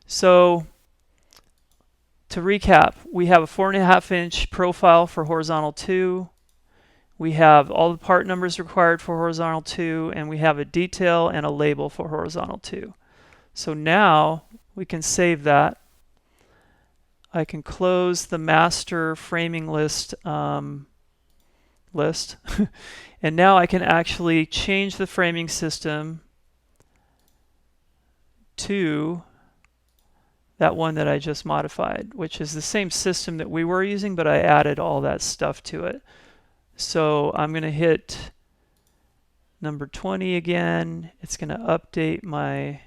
So to recap, we have a 4.5-inch profile for horizontal 2. We have all the part numbers required for horizontal 2, and we have a detail and a label for horizontal 2. So now we can save that. I can close the master framing list and now I can actually change the framing system to that one that I just modified, which is the same system that we were using, but I added all that stuff to it. So I'm going to hit number 20 again. It's going to update my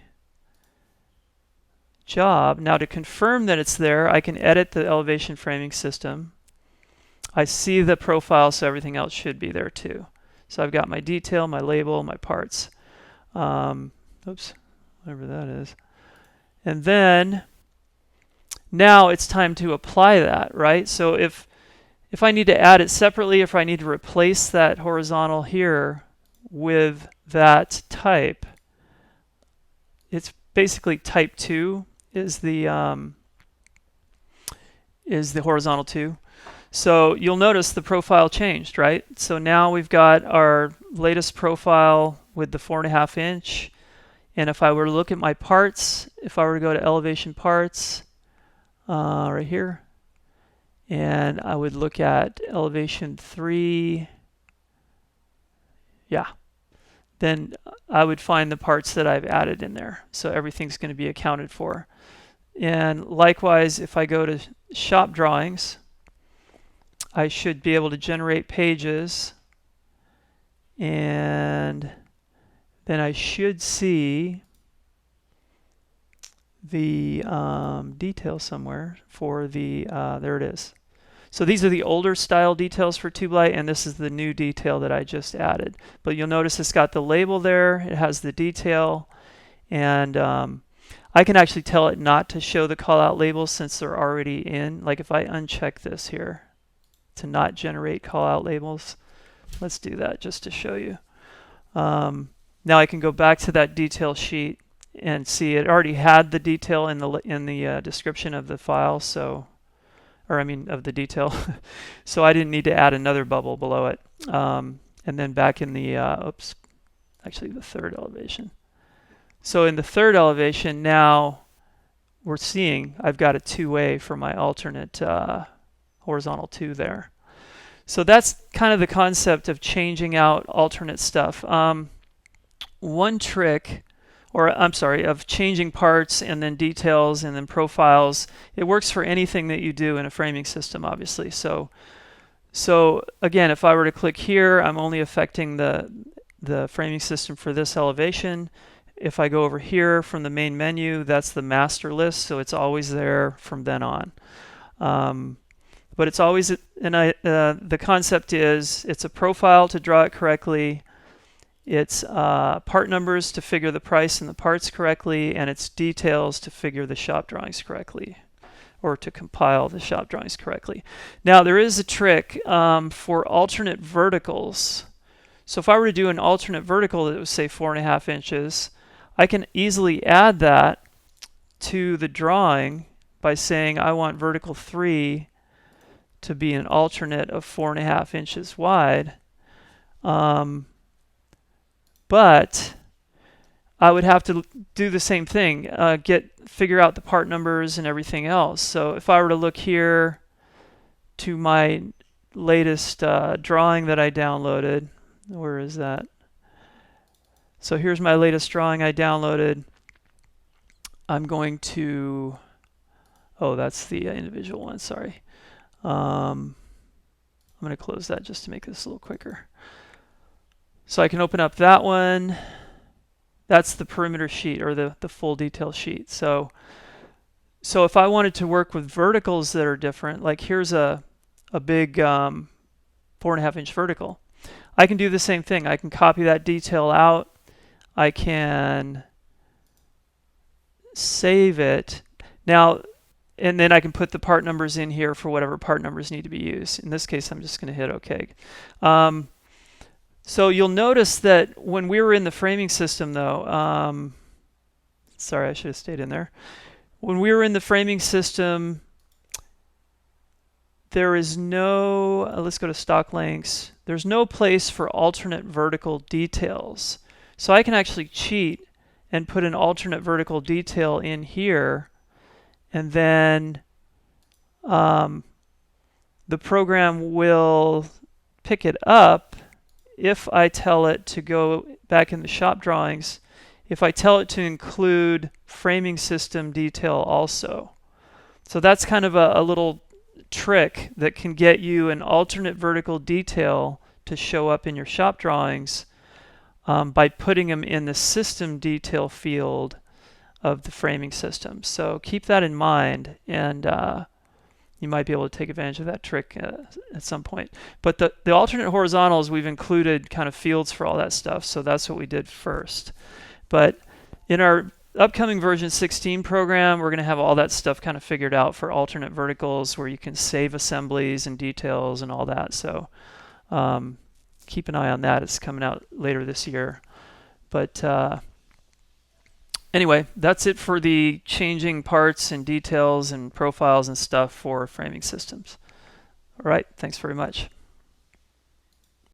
job. Now to confirm that it's there, I can edit the elevation framing system. I see the profile, so everything else should be there too. So I've got my detail, my label, my parts. Oops, whatever that is. And then now it's time to apply that, right? So if I need to add it separately, if I need to replace that horizontal here with that type, it's basically type 2 is the horizontal 2. So you'll notice the profile changed, right? So now we've got our latest profile with the 4.5 inch. And if I were to look at my parts, if I were to go to elevation parts, right here, and I would look at elevation 3, yeah, then I would find the parts that I've added in there. So everything's going to be accounted for. And likewise, if I go to shop drawings, I should be able to generate pages, and then I should see the detail somewhere for the, there it is. So these are the older style details for tube light, and this is the new detail that I just added. But you'll notice it's got the label there, it has the detail, and I can actually tell it not to show the callout labels since they're already in. Like if I uncheck this here to not generate callout labels, let's do that just to show you. Now I can go back to that detail sheet and see it already had the detail in the description of the file, so, or I mean of the detail. So I didn't need to add another bubble below it. And then back in the, oops, actually the third elevation. So in the third elevation now we're seeing I've got a two-way for my alternate horizontal 2 there. So that's kind of the concept of changing out alternate stuff. One trick, or I'm sorry, of changing parts and then details and then profiles, it works for anything that you do in a framing system, obviously. So again, if I were to click here, I'm only affecting the framing system for this elevation. If I go over here from the main menu, that's the master list, so it's always there from then on. But it's always, the concept is it's a profile to draw it correctly, it's part numbers to figure the price and the parts correctly, and it's details to figure the shop drawings correctly, or to compile the shop drawings correctly. Now there is a trick for alternate verticals. So if I were to do an alternate vertical that was say 4.5 inches, I can easily add that to the drawing by saying I want vertical 3 to be an alternate of 4.5 inches wide. But I would have to do the same thing, figure out the part numbers and everything else. So if I were to look here to my latest drawing that I downloaded, where is that? So here's my latest drawing I downloaded. I'm going to, oh, that's the individual one, sorry. I'm going to close that just to make this a little quicker. So I can open up that one. That's the perimeter sheet, or the full detail sheet. So if I wanted to work with verticals that are different, like here's a big 4.5 inch vertical, I can do the same thing. I can copy that detail out. I can save it. Now, and then I can put the part numbers in here for whatever part numbers need to be used. In this case, I'm just going to hit OK. So you'll notice that when we were in the framing system, though, sorry, I should have stayed in there. when we were in the framing system, there is no, let's go to stock links. There's no place for alternate vertical details. So I can actually cheat and put an alternate vertical detail in here, and then the program will pick it up if I tell it to go back in the shop drawings, if I tell it to include framing system detail also. So that's kind of a little trick that can get you an alternate vertical detail to show up in your shop drawings by putting them in the system detail field of the framing system. So keep that in mind, and you might be able to take advantage of that trick at some point. But the alternate horizontals, we've included kind of fields for all that stuff, so that's what we did first. But in our upcoming version 16 program, we're going to have all that stuff kind of figured out for alternate verticals, where you can save assemblies and details and all that. So keep an eye on that. It's coming out later this year. But anyway, that's it for the changing parts and details and profiles and stuff for framing systems. All right, thanks very much.